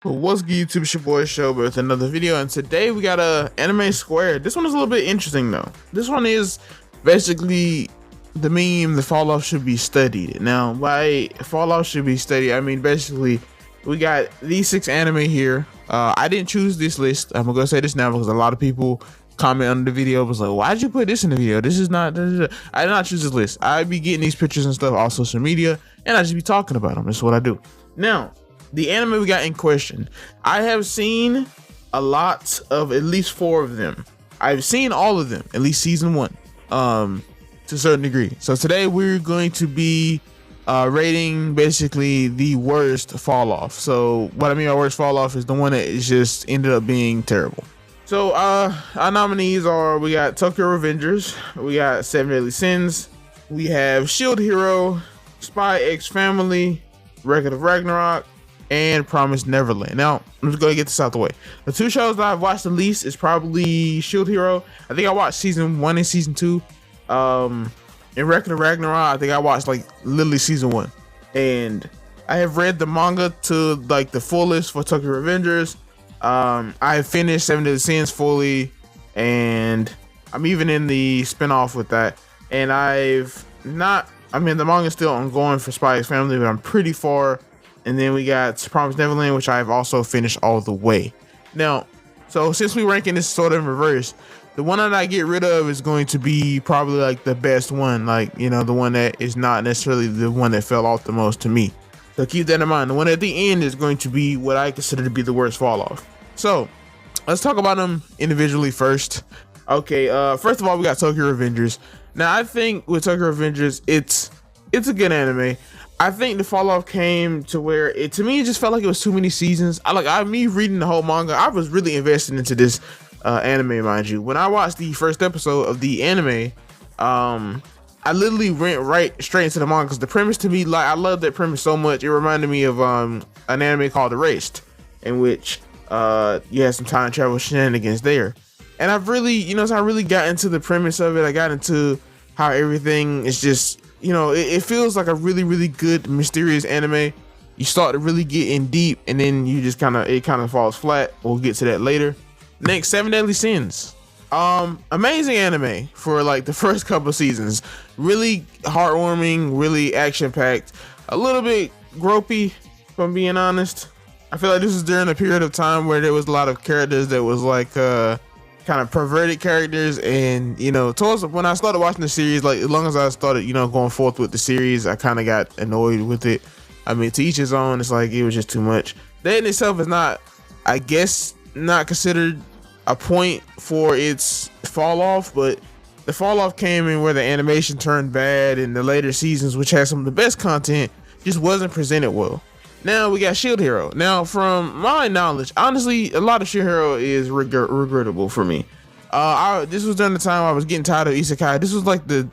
Well, what's good, YouTube? It's your boy Show with another video, and today we got a anime square. This one is a little bit interesting though. This one is basically the meme: the fall off should be studied. Now, by fall off should be studied, I mean basically we got these 6 anime here. I didn't choose this list. I'm gonna say this now because a lot of people comment under the video was like, why'd you put this in the video? This is not. I did not choose this list. I be getting these pictures and stuff off social media, and I just be talking about them. That's what I do. Now, the anime we got in question, I have seen a lot of at least 4 of them. I've seen all of them, at least season 1, to a certain degree. So today we're going to be rating basically the worst fall off. So what I mean by worst fall off is the one that is just ended up being terrible. So our nominees are, we got Tokyo Revengers, we got Seven Deadly Sins, we have Shield Hero, Spy X Family, Record of Ragnarok, and Promised Neverland. Now, I'm just gonna get this out the way. The 2 shows that I've watched the least is probably Shield Hero. I think I watched season 1 and season 2. In Record of Ragnarok, I think I watched like literally season 1. And I have read the manga to like the fullest for Tokyo Revengers. I have finished Seven Deadly Sins fully, and I'm even in the spinoff with that. And I've not, I mean, the manga is still ongoing for Spy X Family, but I'm pretty far. And then we got Promised Neverland, which I've also finished all the way. Now, so since we're ranking this sort of in reverse, the one that I get rid of is going to be probably like the best one. Like, you know, the one that is not necessarily the one that fell off the most to me. So keep that in mind. The one at the end is going to be what I consider to be the worst fall off. So let's talk about them individually first. Okay, first of all, we got Tokyo Revengers. Now, I think with Tokyo Revengers, it's a good anime. I think the fall off came to where it, to me, it just felt like it was too many seasons. Me reading the whole manga, I was really invested into this anime, mind you. When I watched the first episode of the anime, I literally went right straight into the manga because the premise to me, like, I love that premise so much. It reminded me of an anime called Erased, in which you had some time travel shenanigans there. And I've really, you know, so I really got into the premise of it. I got into how everything is just, you know, it feels like a really, really good mysterious anime. You start to really get in deep, and then you just it kind of falls flat. We'll get to that later. Next, Seven Deadly Sins. Amazing anime for like the first couple seasons. Really heartwarming, really action packed. A little bit gropey, if I'm being honest. I feel like this was during a period of time where there was a lot of characters that was like kind of perverted characters, and you know, towards when I started watching the series, like as long as I started, you know, going forth with the series, I kind of got annoyed with it. I mean, to each his own. It's like it was just too much. That in itself is not, I guess, not considered a point for its fall off, but the fall off came in where the animation turned bad, and the later seasons, which had some of the best content, just wasn't presented well. Now we got Shield Hero. Now, from my knowledge, honestly, a lot of Shield Hero is regrettable for me. This was during the time I was getting tired of Isekai. This was like the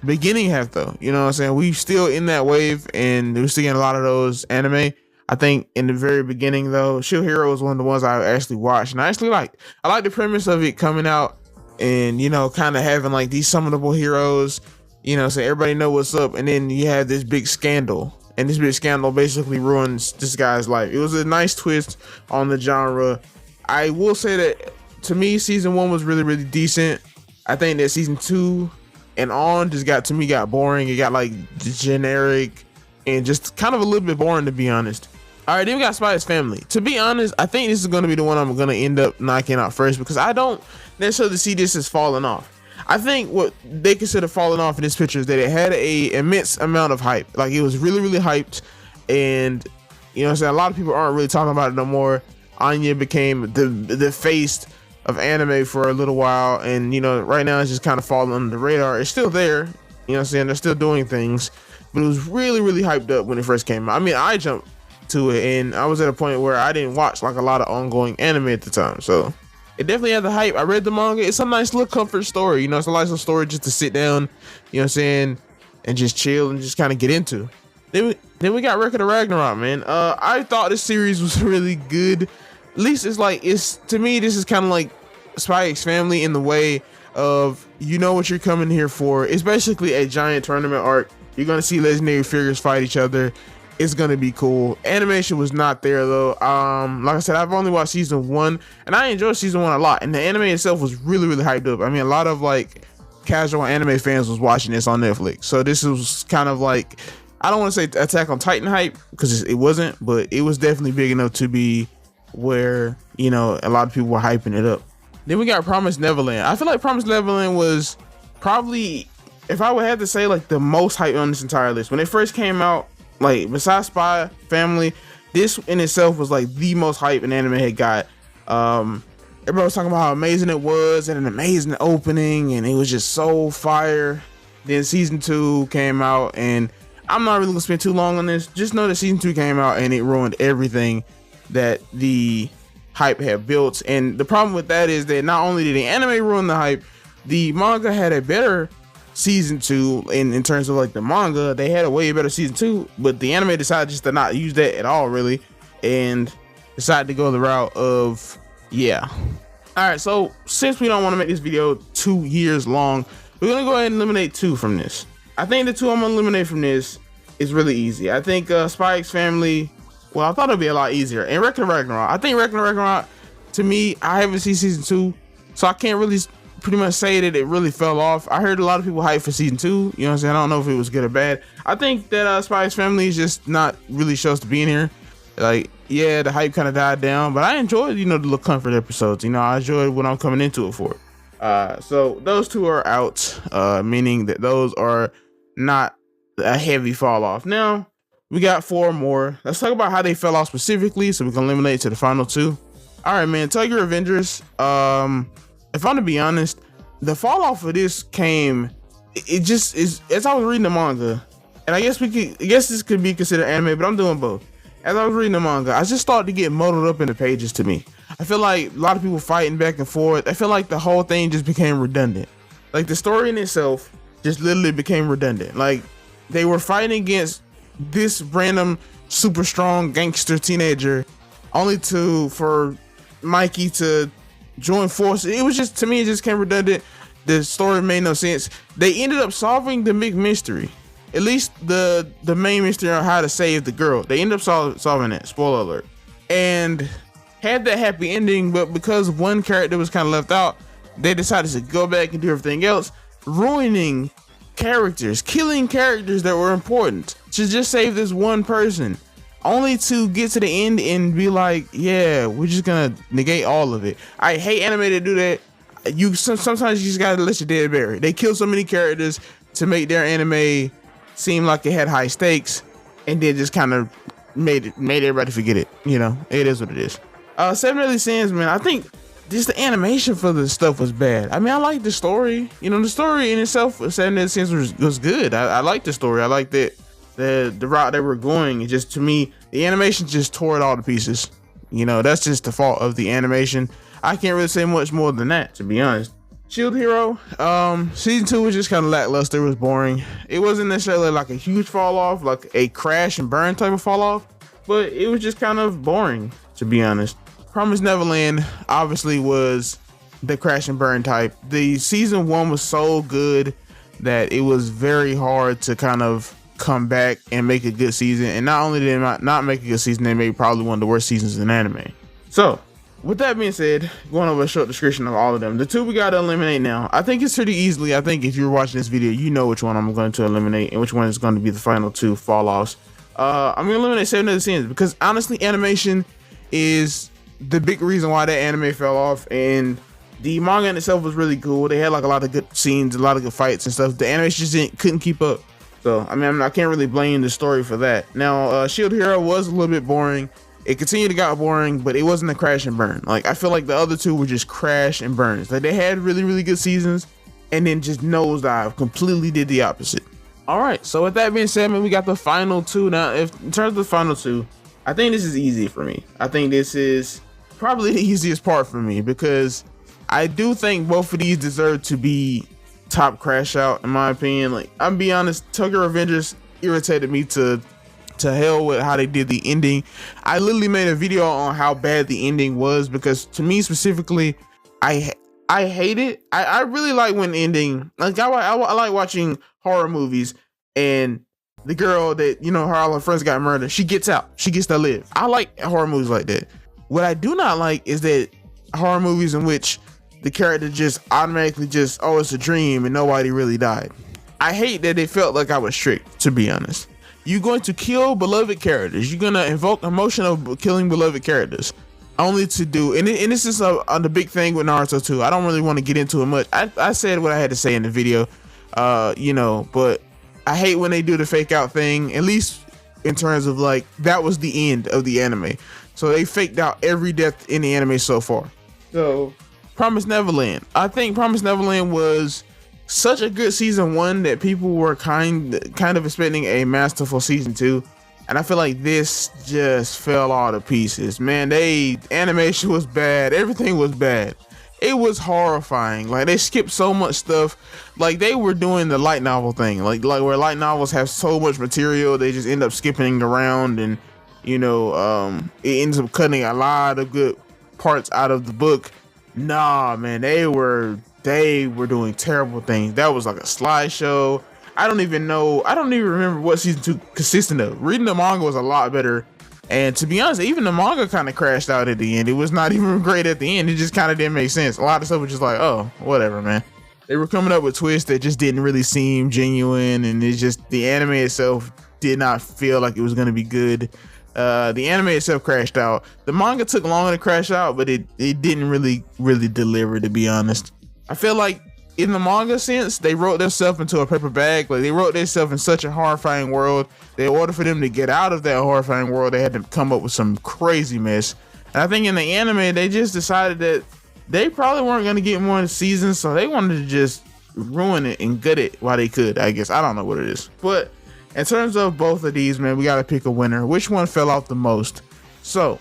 beginning half, though. You know what I'm saying? We still in that wave, and we're still getting a lot of those anime. I think in the very beginning, though, Shield Hero was one of the ones I actually watched, and I like the premise of it coming out, and you know, kind of having like these summonable heroes. You know, so everybody know what's up, and then you have this big scandal. And this big scandal basically ruins this guy's life. It was a nice twist on the genre. I will say that to me, season 1 was really, really decent. I think that season 2 and on just got boring. It got like generic and just kind of a little bit boring, to be honest. All right, then we got Spy X Family. To be honest, I think this is going to be the one I'm going to end up knocking out first because I don't necessarily see this as falling off. I think what they consider falling off in this picture is that it had a immense amount of hype. Like, it was really, really hyped, and you know what I'm saying, a lot of people aren't really talking about it no more. Anya became the face of anime for a little while, and you know, right now it's just kind of falling under the radar. It's still there, you know what I'm saying, they're still doing things, but it was really, really hyped up when it first came out. I mean, I jumped to it, and I was at a point where I didn't watch like a lot of ongoing anime at the time, so it definitely had the hype. I read the manga. It's a nice little comfort story. You know, it's a nice little story just to sit down, you know what I'm saying, and just chill and just kind of get into. Then we got Record of Ragnarok, man. I thought this series was really good. At least to me, this is kind of like Spy X Family in the way of, you know what you're coming here for. It's basically a giant tournament arc. You're going to see legendary figures fight each other. it's gonna be cool. Animation was not there though. Like I said, I've only watched season 1, and I enjoyed season 1 a lot. And the anime itself was really, really hyped up. I mean, a lot of like casual anime fans was watching this on Netflix. So this was kind of like, I don't want to say Attack on Titan hype, because it wasn't, but it was definitely big enough to be where, you know, a lot of people were hyping it up. Then we got Promised Neverland. I feel like Promised Neverland was probably, if I would have to say, like the most hype on this entire list. When it first came out, like besides Spy Family, this in itself was like the most hype an anime had got. Everybody was talking about how amazing it was and an amazing opening, and it was just so fire. Then season 2 came out, and I'm not really gonna spend too long on this. Just know that season 2 came out and it ruined everything that the hype had built. And the problem with that is that not only did the anime ruin the hype, the manga had a better season 2 in terms of like the manga. They had a way better season 2, but the anime decided just to not use that at all, really, and decided to go the route of, yeah. All right, so since we don't want to make this video 2 years long, we're gonna go ahead and eliminate 2 from this. I think the 2 I'm gonna eliminate from this is really easy. I think Spy X Family, well, I thought it'd be a lot easier. And Ragnarok, I think Ragnarok, to me, I haven't seen season 2, so I can't really pretty much say that it really fell off. I heard a lot of people hype for season 2, you know what I'm saying? I don't know if it was good or bad. I think that Spy X Family is just not really shows to be in here. Like, yeah, the hype kind of died down, but I enjoyed, you know, the little comfort episodes. You know, I enjoyed what I'm coming into it for. So those 2 are out, meaning that those are not a heavy fall off. Now we got 4 more. Let's talk about how they fell off specifically, so we can eliminate to the final 2. All right, man. Tokyo Revengers. If I'm to be honest, the fall off of this came. It just is, as I was reading the manga, and I guess this could be considered anime, but I'm doing both. As I was reading the manga, I just started to get muddled up in the pages to me. I feel like a lot of people fighting back and forth. I feel like the whole thing just became redundant. Like the story in itself just literally became redundant. Like they were fighting against this random super strong gangster teenager, only for Mikey to join forces. It was just, to me, it just came redundant. The story made no sense. They ended up solving the big mystery. At least the main mystery on how to save the girl. They ended up solving it. Spoiler alert. And had that happy ending, but because one character was kind of left out, they decided to go back and do everything else, ruining characters, killing characters that were important to just save this one person, only to get to the end and be like, yeah, we're just gonna negate all of it. I hate anime to do that. Sometimes you just gotta let your dead bury. They kill so many characters to make their anime seem like it had high stakes, and then just kind of made everybody forget it. You know, it is what it is. Seven Deadly Sins, man. I think just the animation for the stuff was bad. I mean, I like the story. You know, the story in itself of Seven Deadly Sins was good. I liked the story. I liked that the route they were going. It just, to me, the animation just tore it all to pieces. You know, that's just the fault of the animation. I can't really say much more than that, to be honest. Shield Hero, season 2 was just kind of lackluster. It was boring. It wasn't necessarily like a huge fall off, like a crash and burn type of fall off, but it was just kind of boring, to be honest. Promised Neverland obviously was the crash and burn type. The season 1 was so good that it was very hard to kind of come back and make a good season. And not only did they not make a good season, they made probably one of the worst seasons in anime. So with that being said, going over a short description of all of them, the 2 we got to eliminate now. I think it's pretty easily. I think if you're watching this video, you know which one I'm going to eliminate and which one is going to be the final 2 fall offs. I'm going to eliminate Seven Deadly Sins because honestly, animation is the big reason why that anime fell off, and the manga in itself was really cool. They had like a lot of good scenes, a lot of good fights and stuff. The animation just couldn't keep up. So I mean, I can't really blame the story for that. Now, Shield Hero was a little bit boring. It continued to get boring, but it wasn't a crash and burn. Like, I feel like the other 2 were just crash and burns. Like, they had really, really good seasons and then just nosedive, completely did the opposite. All right, so with that being said, man, we got the final 2. Now, in terms of the final 2, I think this is easy for me. I think this is probably the easiest part for me because I do think both of these deserve to be top crash out, in my opinion. Like, I'm be honest, Tokyo Revengers irritated me to hell with how they did the ending. I literally made a video on how bad the ending was because to me specifically, I hate it. I really like when ending, like I like watching horror movies and the girl that, you know, her all her friends got murdered, she gets out, she gets to live. I like horror movies like that. What I do not like is that horror movies in which the character just automatically just, oh, it's a dream and nobody really died. I hate that it felt like I was tricked, to be honest. You're going to kill beloved characters. You're going to invoke emotion of killing beloved characters. Only to do, and this is the big thing with Naruto too. I don't really want to get into it much. I said what I had to say in the video, you know, but I hate when they do the fake out thing, at least in terms of like, that was the end of the anime. So they faked out every death in the anime so far. So Promised Neverland. I think Promised Neverland was such a good season 1 that people were kind of expecting a masterful season 2. And I feel like this just fell all to pieces. Man, animation was bad. Everything was bad. It was horrifying. Like, they skipped so much stuff. Like, they were doing the light novel thing. Like where light novels have so much material, they just end up skipping around, and, you know, it ends up cutting a lot of good parts out of the book. Nah, man, they were doing terrible things. That was like a slideshow. I don't even remember what season 2 consisted of. Reading the manga was a lot better. And to be honest, even the manga kind of crashed out at the end. It was not even great at the end. It just kind of didn't make sense. A lot of stuff was just like, oh, whatever, man. They were coming up with twists that just didn't really seem genuine. And it's just, the anime itself did not feel like it was going to be good. The anime itself crashed out. The manga took longer to crash out, but it didn't really deliver, to be honest. I feel like in the manga sense, they wrote themselves into a paper bag. Like, they wrote themselves in such a horrifying world. In order for them to get out of that horrifying world, they had to come up with some crazy mess. And I think in the anime, they just decided that they probably weren't going to get more seasons, so they wanted to just ruin it and gut it while they could, I guess. I don't know what it is. But in terms of both of these, man, we got to pick a winner. Which one fell off the most? So,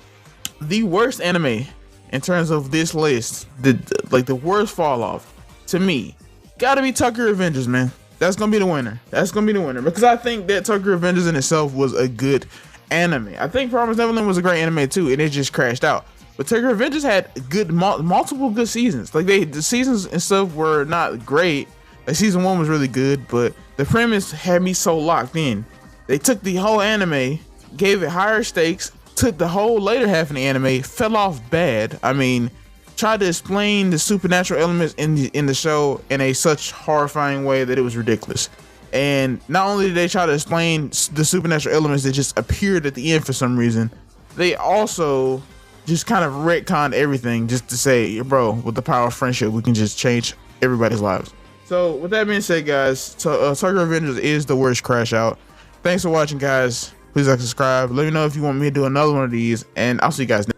the worst anime in terms of this list, the worst fall off, to me, gotta be Tokyo Revengers, man. That's gonna be the winner. That's gonna be the winner, because I think that Tokyo Revengers in itself was a good anime. I think Promised Neverland was a great anime too, and it just crashed out. But Tokyo Revengers had good multiple good seasons. Like, the seasons and stuff were not great. Like, season 1 was really good, but the premise had me so locked in. They took the whole anime, gave it higher stakes, took the whole later half of the anime, fell off bad. I mean, tried to explain the supernatural elements in the show in a such horrifying way that it was ridiculous. And not only did they try to explain the supernatural elements that just appeared at the end for some reason, they also just kind of retconned everything just to say, bro, with the power of friendship, we can just change everybody's lives. So with that being said, guys, Tokyo Revengers is the worst crash out. Thanks for watching, guys. Please like, subscribe. Let me know if you want me to do another one of these, and I'll see you guys next time.